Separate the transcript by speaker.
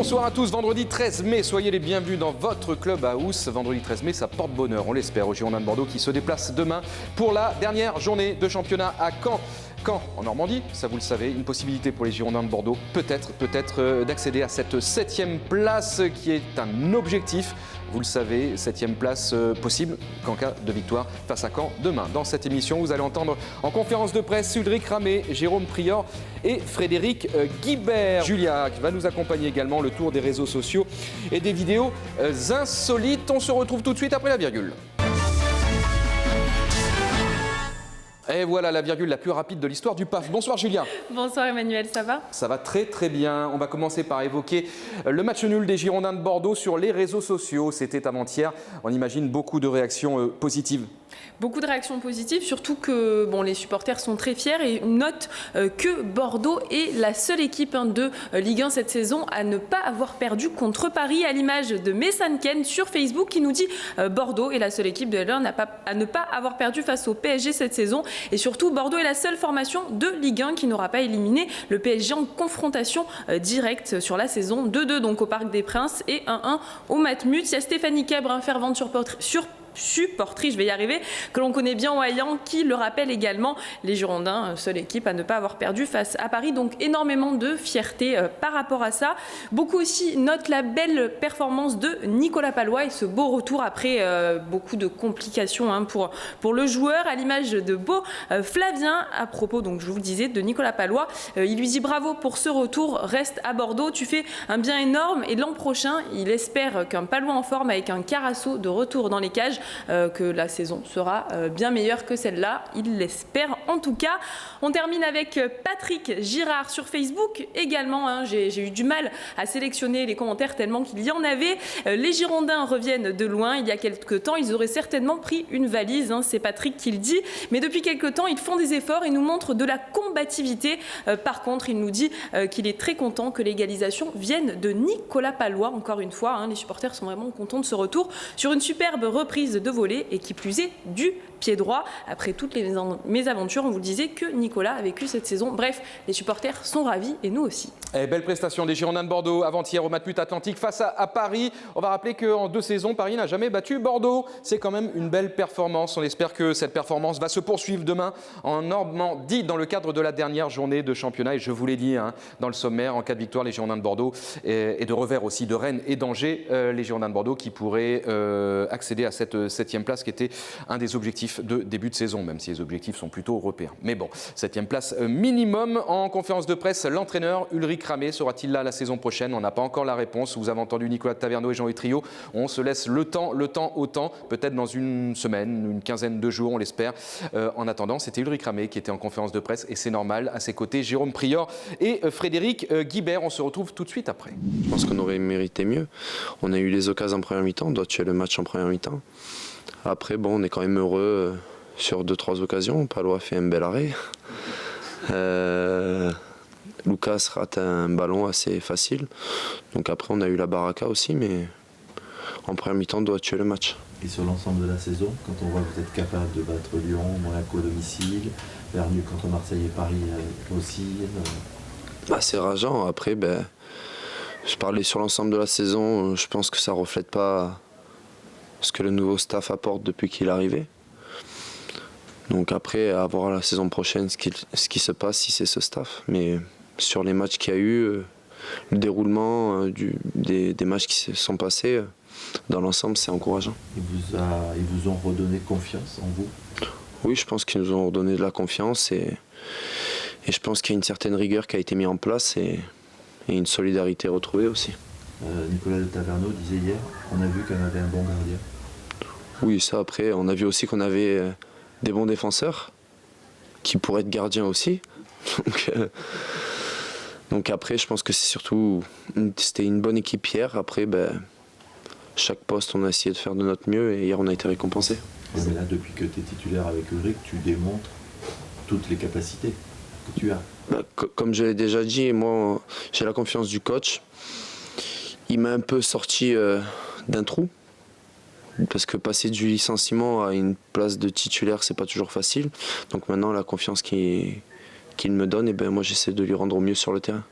Speaker 1: Bonsoir à tous, vendredi 13 mai, soyez les bienvenus dans votre club house. Vendredi 13 mai, ça porte bonheur, on l'espère, aux Girondins de Bordeaux qui se déplacent demain pour la dernière journée de championnat à Caen. Caen, en Normandie, ça vous le savez, une possibilité pour les Girondins de Bordeaux, peut-être d'accéder à cette 7e place qui est un objectif. Vous le savez, 7e place possible qu'en cas de victoire face à Caen demain. Dans cette émission, vous allez entendre en conférence de presse Ulrich Ramé, Jérôme Prior et Frédéric Guibert. Julia va nous accompagner également, le tour des réseaux sociaux et des vidéos insolites. On se retrouve tout de suite après la virgule. Et voilà la virgule la plus rapide de l'histoire du PAF. Bonsoir Julien.
Speaker 2: Bonsoir Emmanuel, ça va?
Speaker 1: Ça va très bien. On va commencer par évoquer le match nul des Girondins de Bordeaux sur les réseaux sociaux. C'était avant-hier. On imagine beaucoup de réactions positives.
Speaker 2: Beaucoup de réactions positives, surtout que les supporters sont très fiers et notent que Bordeaux est la seule équipe de Ligue 1 cette saison à ne pas avoir perdu contre Paris, à l'image de Messanken sur Facebook qui nous dit Bordeaux est la seule équipe de Ligue 1 à ne pas avoir perdu face au PSG cette saison. Et surtout, Bordeaux est la seule formation de Ligue 1 qui n'aura pas éliminé le PSG en confrontation directe sur la saison. 2-2 donc au Parc des Princes et 1-1 au Matmut. Il y a Stéphanie Cabre, fervente supportrice, je vais y arriver, que l'on connaît bien au Haillan, qui le rappelle également, les Girondins, seule équipe à ne pas avoir perdu face à Paris, donc énormément de fierté par rapport à ça. Beaucoup aussi notent la belle performance de Nicolas Pallois et ce beau retour après beaucoup de complications pour le joueur, à l'image de Beau Flavien, à propos, donc je vous le disais, de Nicolas Pallois. Il lui dit bravo pour ce retour, reste à Bordeaux, tu fais un bien énorme, et l'an prochain, il espère qu'un Pallois en forme avec un Carasso de retour dans les cages, que la saison sera bien meilleure que celle-là, il l'espère en tout cas. On termine avec Patrick Girard sur Facebook également, j'ai eu du mal à sélectionner les commentaires tellement qu'il y en avait. Les Girondins reviennent de loin, il y a quelques temps ils auraient certainement pris une valise, c'est Patrick qui le dit, mais depuis quelques temps ils font des efforts et nous montrent de la combativité. Par contre il nous dit qu'il est très content que l'égalisation vienne de Nicolas Pallois, encore une fois, les supporters sont vraiment contents de ce retour sur une superbe reprise de volée et qui plus est du pied droit. Après toutes les mésaventures, on vous le disait, que Nicolas a vécu cette saison. Bref, les supporters sont ravis et nous aussi.
Speaker 1: Et belle prestation des Girondins de Bordeaux avant-hier au Matmut Atlantique face à Paris. On va rappeler qu'en 2 saisons, Paris n'a jamais battu Bordeaux. C'est quand même une belle performance. On espère que cette performance va se poursuivre demain en Normandie dans le cadre de la dernière journée de championnat. Et je vous l'ai dit dans le sommaire, en cas de victoire, les Girondins de Bordeaux et de revers aussi de Rennes et d'Angers, les Girondins de Bordeaux qui pourraient accéder à cette 7e place qui était un des objectifs de début de saison, même si les objectifs sont plutôt européens. Mais bon, 7e place minimum. En conférence de presse, l'entraîneur Ulrich Ramé sera-t-il là la saison prochaine? On n'a pas encore la réponse. Vous avez entendu Nicolas Taverneau et Jean-Louis Trio. On se laisse le temps au temps, peut-être dans une semaine, une quinzaine de jours, on l'espère. En attendant, c'était Ulrich Ramé qui était en conférence de presse et c'est normal. À ses côtés, Jérôme Prior et Frédéric Guibert. On se retrouve tout de suite après.
Speaker 3: Je pense qu'on aurait mérité mieux. On a eu les occasions en première mi-temps, on doit tuer le match en première mi-temps. Après, on est quand même heureux sur 2-3 occasions. Pallois a fait un bel arrêt. Lucas rate un ballon assez facile. Donc après, on a eu la baraka aussi, mais en première mi-temps, on doit tuer le match.
Speaker 4: Et sur l'ensemble de la saison, quand on voit que vous êtes capable de battre Lyon, Monaco à domicile, perdu contre Marseille et Paris aussi.
Speaker 3: C'est rageant. Après, je parlais sur l'ensemble de la saison, je pense que ça ne reflète pas ce que le nouveau staff apporte depuis qu'il est arrivé. Donc après, à voir la saison prochaine ce qui se passe si c'est ce staff. Mais sur les matchs qu'il y a eu, le déroulement des matchs qui se sont passés, dans l'ensemble, c'est encourageant.
Speaker 4: Ils vous ont redonné confiance en vous?
Speaker 3: Oui, je pense qu'ils nous ont redonné de la confiance et je pense qu'il y a une certaine rigueur qui a été mise en place et une solidarité retrouvée aussi.
Speaker 4: Nicolas de Taverneau disait hier, on a vu qu'on avait un bon gardien.
Speaker 3: Oui, ça après, on a vu aussi qu'on avait des bons défenseurs qui pourraient être gardiens aussi. Donc après, je pense que c'était une bonne équipe hier. Après, chaque poste, on a essayé de faire de notre mieux et hier, on a été récompensé.
Speaker 4: Mais là, depuis que tu es titulaire avec Ulrich, tu démontres toutes les capacités que tu as.
Speaker 3: Comme je l'ai déjà dit, moi, j'ai la confiance du coach. Il m'a un peu sorti d'un trou. Parce que passer du licenciement à une place de titulaire, c'est pas toujours facile. Donc maintenant, la confiance qu'il me donne, moi j'essaie de lui rendre au mieux sur le terrain.